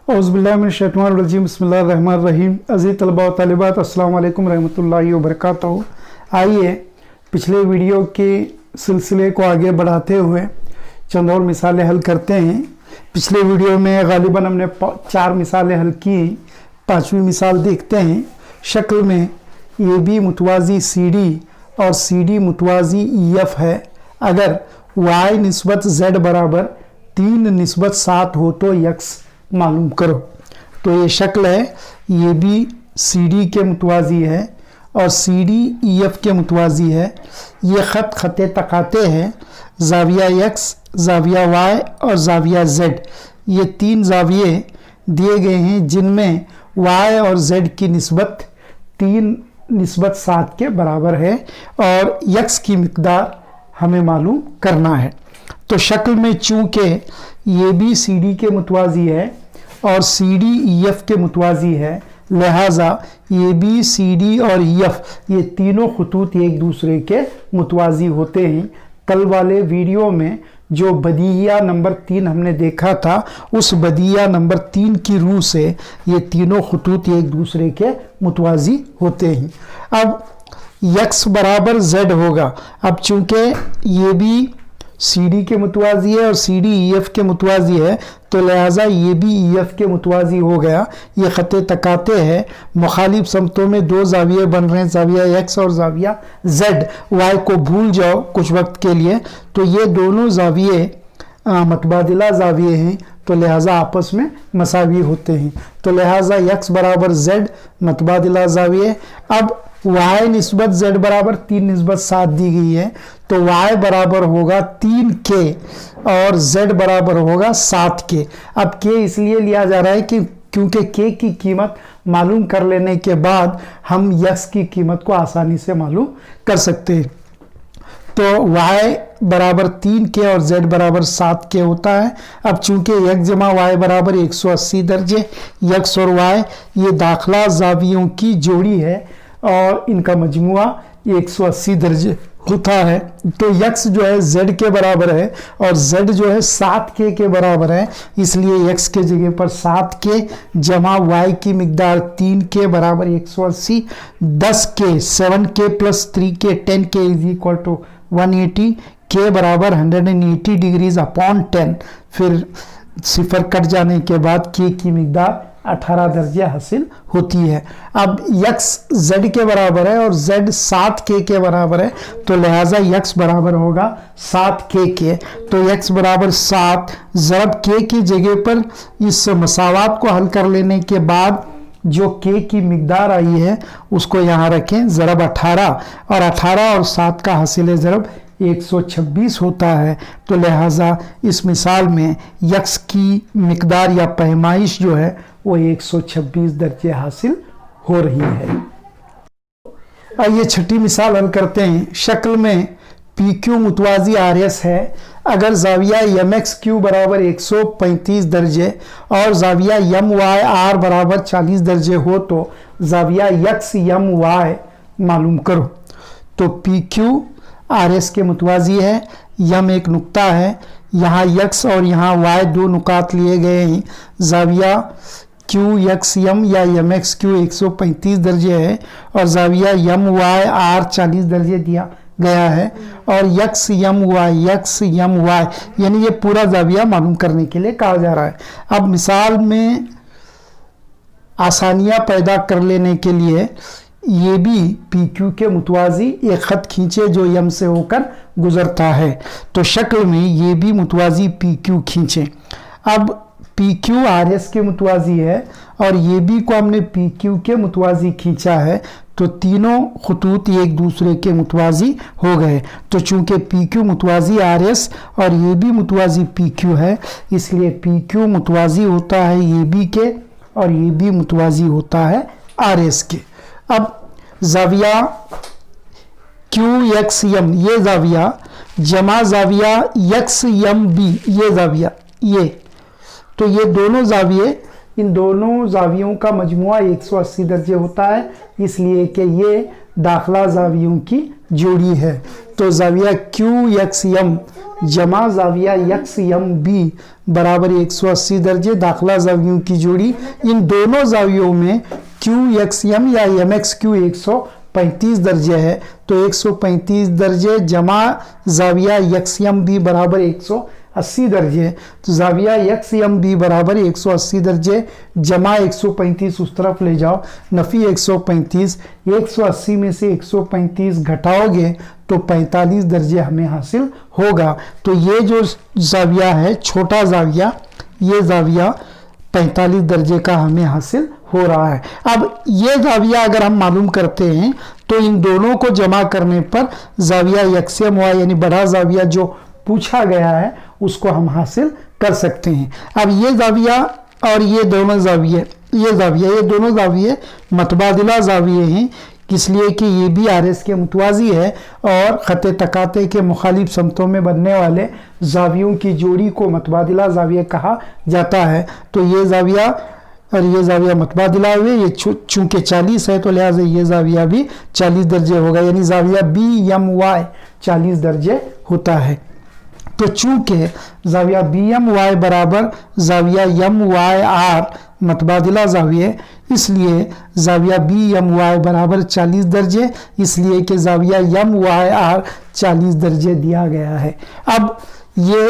औज़ुबिल्लाहिमिनश्शैतानिर्रजीम बिस्मिल्लाहिर्रहमानिर्रहीम। अज़ीज़ तलबा व तालिबात, अस्सलामु अलैकुम रहमतुल्लाहि व बरकातहू। आइए पिछले वीडियो के सिलसिले को आगे बढ़ाते हुए चंद और मिसालें हल करते हैं। पिछले वीडियो में गालिबन हमने 4 मिसालें हल की। 5वीं मिसाल देखते हैं। शक्ल में ए बी मुतवाज़ी सी डी और सी डी मुतवाज़ी ई एफ है। अगर y निस्बत z बराबर 3 निस्बत 7 हो तो x मालूम करो। तो ये शक्ल है, ये भी सी डी के मुतवाज़ी है और सी डी ई एफ के मुतवाज़ी है। ये ख़त ख़त तकाते हैं। ज़ाविया x, ज़ाविया y और ज़ाविया z, ये 3 ज़ाविये दिए गए हैं जिनमें y और z की निस्बत 3 निस्बत 7 के बराबर है और x की मिक़दार हमें मालूम करना है। तो शक्ल में चूँकि ये भी सी डी के मुतवाज़ी है और सी डी ई एफ के मुतवाज़ी है, लिहाजा ये भी सी डी और ई एफ ये तीनों खतूत एक दूसरे के मुतवाज़ी होते हैं। कल वाले वीडियो में जो बदिया नंबर 3 हमने देखा था, उस बदिया नंबर 3 की रूह से ये तीनों खतूत एक दूसरे के मुतवाज़ी होते हैं। अब x बराबर z होगा। अब चूँकि ये भी सी डी के मुतवाज़ी है और सी डी ई एफ के मुतवाज़ी है, तो लिहाजा ये भी ई एफ के मुतवाज़ी हो गया। ये ख़त तकाते हैं। मुखालिफ समतों में 2 ज़ाविये बन रहे हैं, ज़ाविया x और ज़ाविया z। y को भूल जाओ कुछ वक्त के लिए। तो ये दोनों ज़ाविये मतबादिला ज़ाविये हैं, तो लिहाजा आपस में मसावी होते हैं। तो लिहाजा x बराबर z मतबादिला ज़ाविये। अब y निस्बत z बराबर 3 निस्बत 7 दी गई है, तो y बराबर होगा 3 के और z बराबर होगा 7 के। अब k इसलिए लिया जा रहा है कि क्योंकि k की कीमत मालूम कर लेने के बाद हम x की कीमत को आसानी से मालूम कर सकते हैं। तो y बराबर 3 के और z बराबर 7 के होता है। अब चूंकि x जमा y बराबर 180 दर्जे, x और y ये दाखिला ज़ावियों की जोड़ी है और इनका मजमुआ 180 दर्जे होता है। तो x जो है z के बराबर है और z जो है 7k के बराबर है, इसलिए x के जगह पर 7k जमा y की मिकदार 3k बराबर 180, 10k 7k plus 3k 10k is equal to 180, k बराबर 180 डिग्रीज अपॉन 10। फिर सिफर कट जाने के बाद k की मिकदार 18 दर्जे हासिल होती है। अब x z के बराबर है और z 7k के बराबर है, तो लिहाजा x बराबर होगा 7k के। तो x बराबर 7 ज़रब k की जगह पर इस मसावात को हल कर लेने के बाद जो k की मिकदार आई है उसको यहाँ रखें, ज़रब 18 और 18 और 7 का हासिल ज़रब 126 होता है। तो लिहाजा इस मिसाल में x की मिकदार या पैमाइश जो है वो 126 दर्जे हासिल हो रही है। आइए छठी मिसाल हल करते हैं। शक्ल में पी क्यू मुतवाज़ी आर एस है। अगर ज़ाविया एम एक्स क्यू बराबर 135 दर्जे और ज़ाविया एम वाई आर बराबर 40 दर्जे हो तो ज़ाविया एक्स एम वाई मालूम करो। तो पी क्यू आर एस के मुतवाज़ी है। यम एक नुक्ता है, यहाँ x और यहाँ y 2 नुकात लिए गए हैं। ज़ाविया क्यू एक्स यम या एम एक्स क्यू 135 दर्जे है और ज़ाविया यम वाई आर 40 दर्जे दिया गया है और एक्स यम वाई यानी ये पूरा ज़ाविया मालूम करने के लिए कहा जा रहा है। अब मिसाल में आसानियाँ पैदा कर लेने के लिए ये भी पी क्यू के मुतवाज़ी एक ख़त खींचे जो यम से होकर गुज़रता है। तो शक्ल में ये भी मुतवाज़ी पी क्यू खींचे। अब पी क्यू आर एस के मुतवाज़ी है और ये भी को हमने पी क्यू के मुतवाज़ी खींचा है, तो तीनों खतूत एक दूसरे के मुतवाज़ी हो गए। तो चूँकि पी क्यू मुतवाज़ी आर एस और ये भी मुतवाज़ी पी क्यू है, इसलिए पी क्यू मुतवाज़ी होता है ये बी के और ये भी मुतवाज़ी होता है आर एस के। अब ज़ाविया क्यू एक्स यम ये ज़ाविया जमा ज़ाविया एक्स यम बी ये ज़ाविया ये, तो ये दोनों ज़ाविये, इन दोनों ज़ावियों का मजमुआ 180 दर्जे होता है, इसलिए कि ये दाखला जावियों की जोड़ी है। तो जाविया QXM जमा जाविया XMB बराबर 180 दर्जे, दाखला जावियों की जोड़ी। इन दोनों जावियों में QXM या MXQ 135 दर्जे है, तो 135 दर्जे जमा जाविया XMB बराबर 180 दर्जे। तो जाविया XMB बराबर 180 दर्जे जमा 135 उस तरफ ले जाओ, नफी 135, 180 में से 135 घटाओगे तो 45 दर्जे हमें हासिल होगा। तो ये जो जाविया है छोटा जाविया, ये जाविया 45 दर्जे का हमें हासिल हो रहा है। अब ये जाविया अगर हम मालूम करते हैं तो इन दोनों को जमा करने पर जाविया XMY यानी बड़ा जाविया जो पूछा गया है उसको हम हासिल कर सकते हैं। अब ये जाविया और ये दोनों जाविये, ये दोनों जाविये मतबादिला जाविये हैं, इसलिए कि ये भी RS के मुतवाजी है और खते तकाते के मुखालिफ समतों में बनने वाले जावियों की जोड़ी को मतबादिला जाविया कहा जाता है। तो ये जाविया और ये जाविया मतबादिला हुए, ये चूंकि 40 है तो लिहाजा ये जाविया भी 40 दर्जे होगा, यानी जाविया BMY 40 दर्जे होता है। तो चूंकि जाविया BMY बराबर जाविया MYR मतबादिला जाविये, इसलिए जाविया BMY बराबर 40 दर्जे, इसलिए कि जाविया MYR 40 दर्जे दिया गया है। अब ये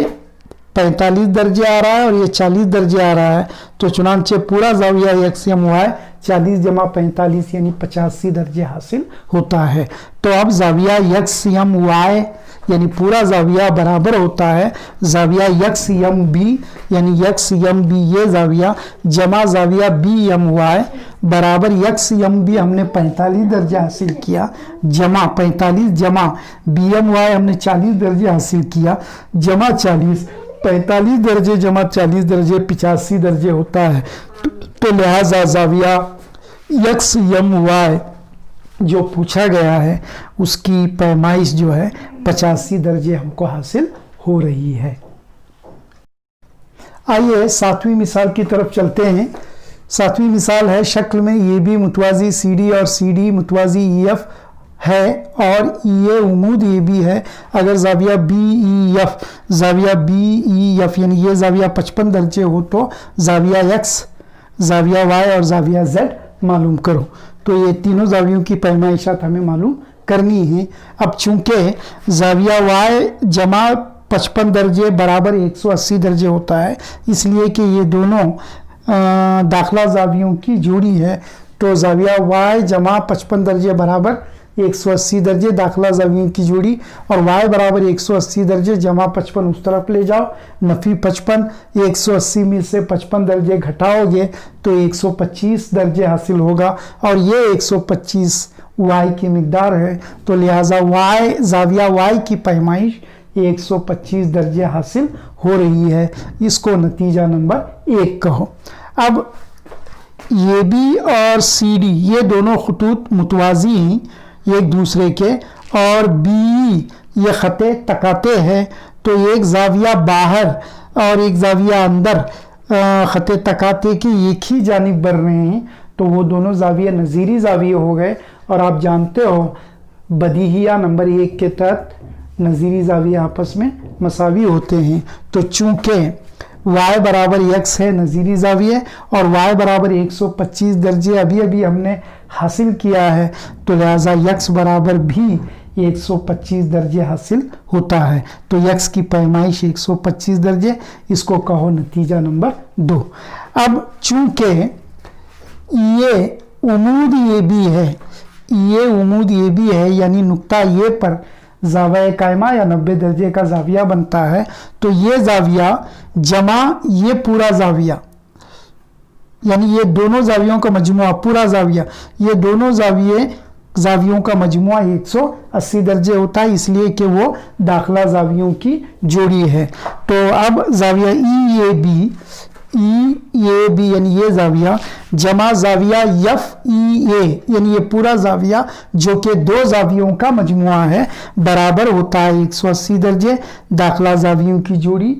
45 दर्जे आ रहा है और ये 40 दर्जे आ रहा है, तो चुनांचे पूरा जाविया XMY 40 जमा 45 यानी 85 दर्जे हासिल होता है। तो अब जाविया XMY यानी पूरा जाविया बराबर होता है जाविया XMB यानी XMB ये जाविया जमा जाविया BMY बराबर XMB हमने 45 दर्जे हासिल किया, जमा 45 जमा BMY हमने 40 दर्जे हासिल किया, जमा 40, 45 दर्जे जमा 40 दर्जे 85 दर्जे होता है। तो लिहाजा जाविया XMY जो पूछा गया है उसकी पैमाइश जो है 85 दर्जे हमको हासिल हो रही है। आइए 7वीं मिसाल की तरफ चलते हैं। 7वीं मिसाल है शक्ल में ये भी मुतवाजी CD और CD मुतवाजी EF है और ये उमूद ये भी है। अगर जाविया BEF यानी ये जाविया 55 दर्जे हो तो जाविया X, जाविया Y और जाविया Z मालूम करो। तो ये तीनों जावियों की पैमाइशात हमें मालूम करनी है। अब चूंकि जाविया Y जमा 55 दर्जे बराबर 180 दर्जे होता है, इसलिए कि ये दोनों दाखला जावियों की जोड़ी है, तो जाविया Y जमा 55 दर्जे बराबर 180 दर्जे दाखला जावियों की जोड़ी, और Y बराबर 180 दर्जे जमा 55 उस तरफ ले जाओ, नफी 55, 180 में से 55 दर्जे घटाओगे तो 125 दर्जे हासिल होगा, और ये 125 Y की मिकदार है, तो लिहाजा Y जाविया Y की पैमाइश 125 दर्जे हासिल हो रही है। इसको नतीजा नंबर 1 कहो। अब ये भी और CD ये दोनों खतूत मुतवाजी हैं एक दूसरे के, और BE ये खते तकाते हैं, तो एक जाविया बाहर और एक जाविया अंदर खते तकाते की एक ही जानिब बढ़ रहे हैं, तो वो दोनों जाविया नज़ीरी जाविये हो गए। और आप जानते हो बदीहिया नंबर 1 के तहत नज़ीरी जाविया आपस में मसावी होते हैं। तो चूंकि Y बराबर X है नज़ीरी जाविये और Y बराबर 125 दर्जे अभी अभी हमने हासिल किया है, तो लिहाजा X बराबर भी 125 दर्जे हासिल होता है। तो X की पैमाइश 125 दर्जे, इसको कहो नतीजा नंबर 2। अब चूंकि ये उमूद ये भी है, ये उमूद ये भी है यानी नुक्ता ये पर जाविया कायमा या 90 दर्जे का जाविया बनता है, तो ये जाविया जमा ये पूरा जाविया यानी ये दोनों जावियों का मजमुआ पूरा जाविया, ये दोनों जावियों का मजमुआ 180 दर्जे होता है, इसलिए कि वो दाखला जावियों की जोड़ी है। तो अब जाविया EAB यानी ये जाविया जमा जाविया FEA यानी ये पूरा जाविया जो कि दो जावियों का मजमुआ है बराबर होता है 180 दर्जे दाखला जावियों की जोड़ी।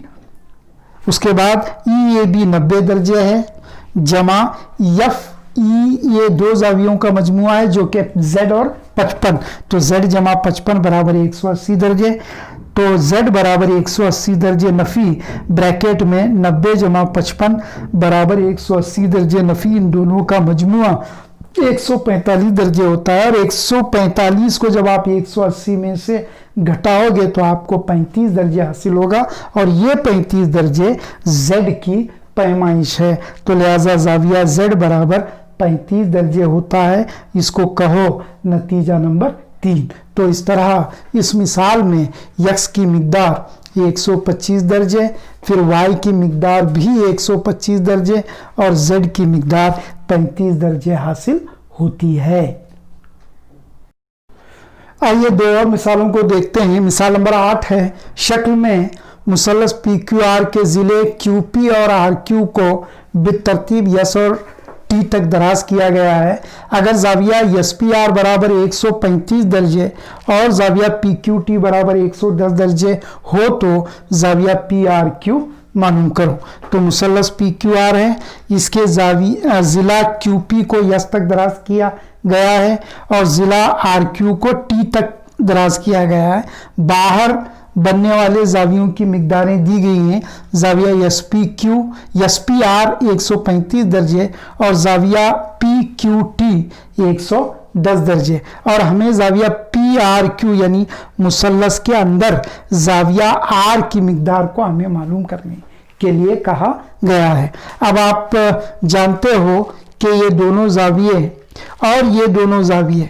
उसके बाद EAB 90 दर्जे है जमा ये दो जावियों का मजमुआ है जो कि z और 55, तो z जमा 55 बराबर 180 दर्जे। तो z बराबर 180 दर्जे नफ़ी ब्रैकेट में 90 जमा 55 बराबर 180 दर्जे नफ़ी, इन दोनों का मजमुआ 145 दर्जे होता है। और 145 को जब आप 180 में से घटाओगे तो आपको 35 दर्जे हासिल होगा, और ये 35 दर्जे z की पैमाइश है। तो लिहाजा जाविया z बराबर 35 दर्जे होता है। इसको कहो नतीजा नंबर 3। तो इस तरह इस मिसाल में x की मिकदार 125 दर्जे, फिर y की मिकदार भी 125 दर्जे और z की मिकदार 35 दर्जे हासिल होती है। आइए दो और मिसालों को देखते हैं। मिसाल नंबर 8 है, शक्ल में मुसल्लस PQR के ज़िले QP और RQ को बितरतीब यस और टी तक दराज किया गया है। अगर जाविया SPR बराबर 135 दर्जे और जाविया PQT बराबर 110 दर्जे हो तो जाविया PRQ मालूम करो। तो मुसल्लस PQR है, इसके ज़िला QP को यस तक दराज किया गया है और ज़िला RQ को टी तक दराज किया गया है। बाहर बनने वाले जावियों की मिकदारें दी गई हैं। जाविया SPR 135 दर्जे और जाविया PQT 110 दर्जे, और हमें जाविया PRQ यानी मुसल्लस के अंदर जाविया R की मिकदार को हमें मालूम करने के लिए कहा गया है। अब आप जानते हो कि ये दोनों जाविये और ये दोनों जाविये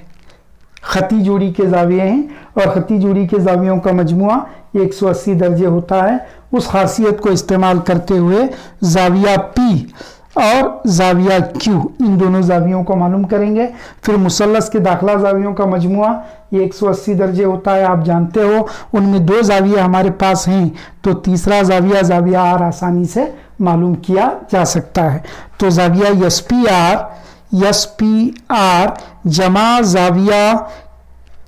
खती जोड़ी के जाविये हैं, और खती जोड़ी के जावियों का मजमुआ 180 दर्जे होता है। उस खासियत को इस्तेमाल करते हुए जाविया P और जाविया Q इन दोनों जावियों को मालूम करेंगे। फिर मुसल्लस के दाखिला जावियों का मजमुआ 180 दर्जे होता है। आप जानते हो उनमें दो जाविया हमारे पास हैं, तो तीसरा जाविया R आसानी से मालूम किया जा सकता है। तो जाविया SPR जमा जाविया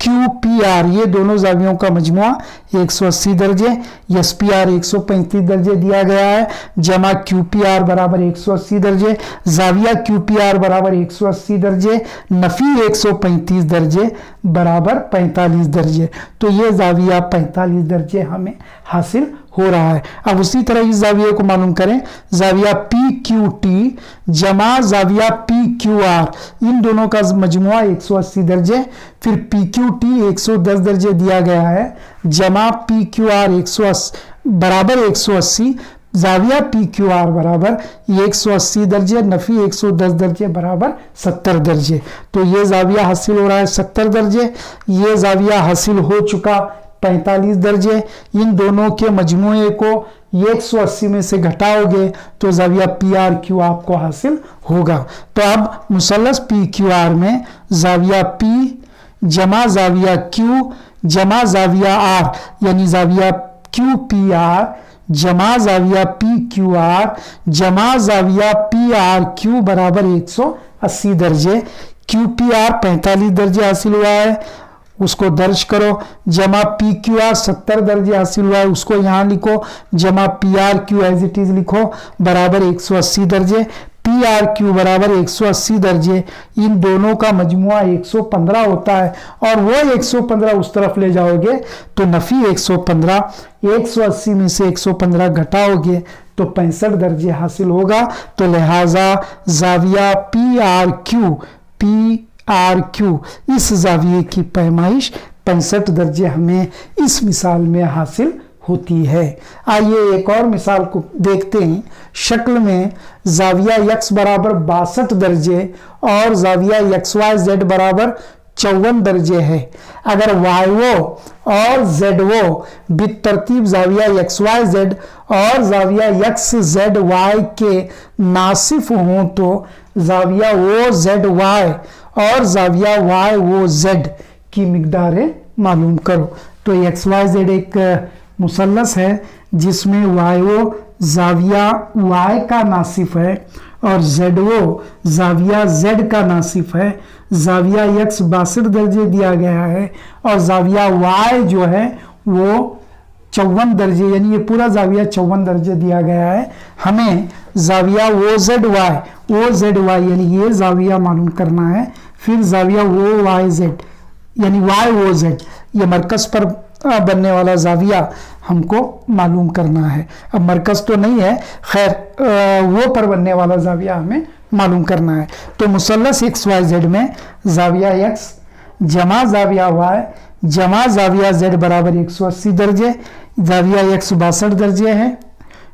QPR ये दोनों जावियों का मजमुआ 180 दर्जे, SPR 135 दर्जे दिया गया है, जमा QPR बराबर 180 दर्जे, जाविया QPR बराबर 180 दर्जे, नफ़ी 135 दर्जे बराबर 45 दर्जे। तो ये जाविया 45 दर्जे हमें हासिल हो रहा है। अब उसी तरह इस जाविये को मालूम करें, जाविया PQT जमा जाविया PQR इन दोनों का मजमुआ 180 दर्जे, फिर PQT 110 दर्जे दिया गया है, जमा PQR 180 बराबर 180, जाविया PQR बराबर 180 दर्जे, नफ़ी 110 दर्जे बराबर 70 दर्जे। तो ये जाविया हासिल हो रहा है 70 दर्जे, ये जाविया हासिल हो चुका 45 दर्जे। इन दोनों के मजमुए को 180 में से घटाओगे तो जाविया PRQ आपको हासिल होगा। तो अब मुसल्लस PQR में जाविया P जमा जाविया Q जमा जाविया R यानी जाविया QPR जमा जाविया PQR जमा जाविया PRQ बराबर 180 दर्जे। QPR 45 दर्जे हासिल हुआ है, उसको दर्ज करो। जमा PQR 70 दर्जे हासिल हुआ है, उसको यहाँ लिखो। जमा PRQ एज इट इज लिखो बराबर 180 दर्जे। PRQ बराबर 180 दर्जे, इन दोनों का मजमुआ 115 होता है, और वो 115 उस तरफ ले जाओगे तो नफ़ी 115, 180 में से 115 घटाओगे तो 65 दर्जे हासिल होगा। तो लिहाजा जाविया PRQ इस जाविये की पैमाइश 65 दर्जे हमें इस मिसाल में हासिल होती है। आइए एक और मिसाल को देखते हैं। शक्ल में जाविया X बराबर 62 दर्जे और जाविया XYZ बराबर 54 दर्जे है। अगर YO और ZO बितरतीब जाविया XYZ और जाविया XZY के नासिफ हों तो जाविया OZY और जाविया YOZ की मिकदारें मालूम करो। तो XYZ एक मुसल्लस है जिसमें YO जाविया Y का नासिफ है और ZO जाविया Z का नासिफ है। जाविया X 62 दर्जे दिया गया है और जाविया Y जो है वो 54 दर्जे, यानी ये पूरा जाविया 54 दर्जे दिया गया है। हमें जाविया OZY यानी ये जाविया मालूम करना है। फिर जाविया OYZ यानी YOZ ये मरकज पर बनने वाला जाविया हमको मालूम करना है। अब मरकज तो नहीं है, खैर वो पर बनने वाला जाविया हमें मालूम करना है। तो मुसल्लस XYZ में जाविया X जमा जाविया Y जमा जाविया Z बराबर 180 दर्जे, जाविया X 62 दर्जे है,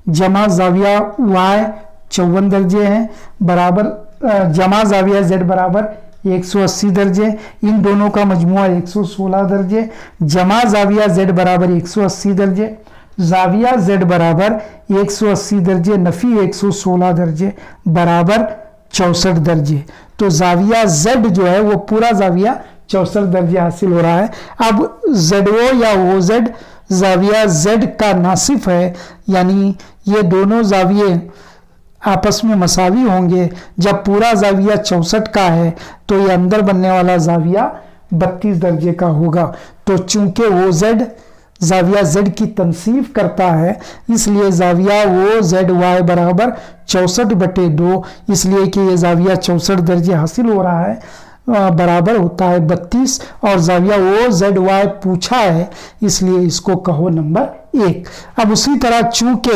जमा जाविया Y 54 दर्जे हैं, बराबर जमा जाविया Z बराबर 180 दर्जे, इन दोनों का मजमुआ 116 दर्जे, जमा जाविया Z बराबर 180 दर्जे, जाविया Z बराबर 180 दर्जे नफी 116 दर्जे बराबर 64 दर्जे। तो जाविया Z जो है वो पूरा जाविया 64 दर्जे हासिल हो रहा है। अब ZO या OZ जाविया Z का नासिफ है, यानी ये दोनों जाविये आपस में मसावी होंगे। जब पूरा जाविया 64 का है तो ये अंदर बनने वाला जाविया 32 दर्जे का होगा। तो चूंकि OZ जाविया Z की तनसीफ करता है, इसलिए जाविया OZY बराबर 64/2, इसलिए कि ये जाविया 64 दर्जे हासिल हो रहा है, बराबर होता है 32। और जाविया OZY पूछा है, इसलिए इसको कहो नंबर 1। अब उसी तरह चूंकि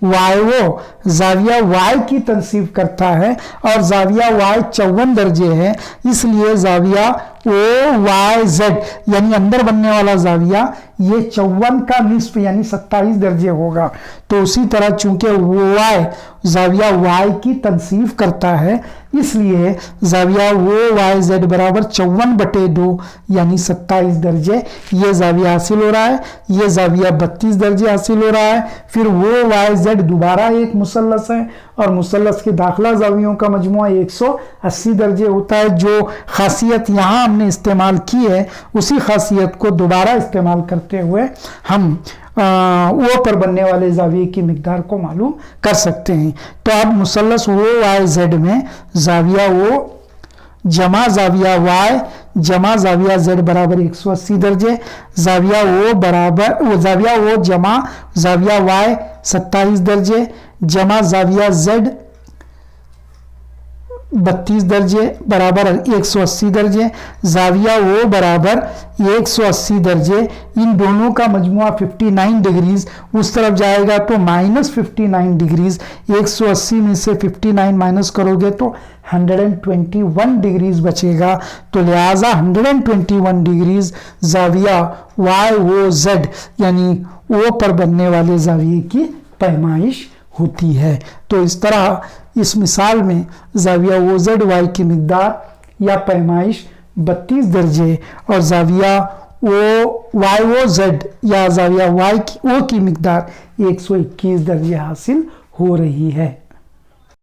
YO जाविया Y की तनसीब करता है और जाविया Y 54 दर्जे है, इसलिए जाविया OYZ यानी अंदर बनने वाला जाविया ये 54 का निस्फ यानी 27 दर्जे होगा। तो उसी तरह चूंकि Y जाविया Y की तनसीब करता है, इसलिए जाविया OYZ बराबर 54/2 यानी 27 दर्जे ये जाविया हासिल हो रहा है। ये जाविया 32 दर्जे हासिल हो रहा है। फिर OYZ दोबारा एक मुसल्लस है और मुसल्लस के दाखिला जावियों का मजमुआ 180 दर्जे होता है। जो खासियत यहाँ हमने इस्तेमाल की है, उसी खासियत को दोबारा इस्तेमाल करते हुए हम ओ पर बनने वाले जाविये की मिकदार को मालूम कर सकते हैं। तो अब मुसल्लस OYZ में जाविया O जमा जाविया Y जमा जाविया Z बराबर 180 दर्जे, जाविया O जमा जाविया Y 27 दर्जे, जमा जाविया Z 32 दर्जे बराबर 180 दर्जे, जाविया O बराबर 180 दर्जे, इन दोनों का मजमुआ 59 डिग्रीज उस तरफ जाएगा तो -59 डिग्रीज। 180 में से 59 माइनस करोगे तो 121 डिग्रीज बचेगा। तो लिहाजा 121 डिग्रीज जाविया YOZ यानी O पर बनने वाले जाविये की पैमाइश होती है। तो इस तरह इस मिसाल में जाविया OZY की मिकदार या पैमाइश 32 दर्जे और जाविया YOZ या जाविया O की मिकदार 121 दर्जे हासिल हो रही है।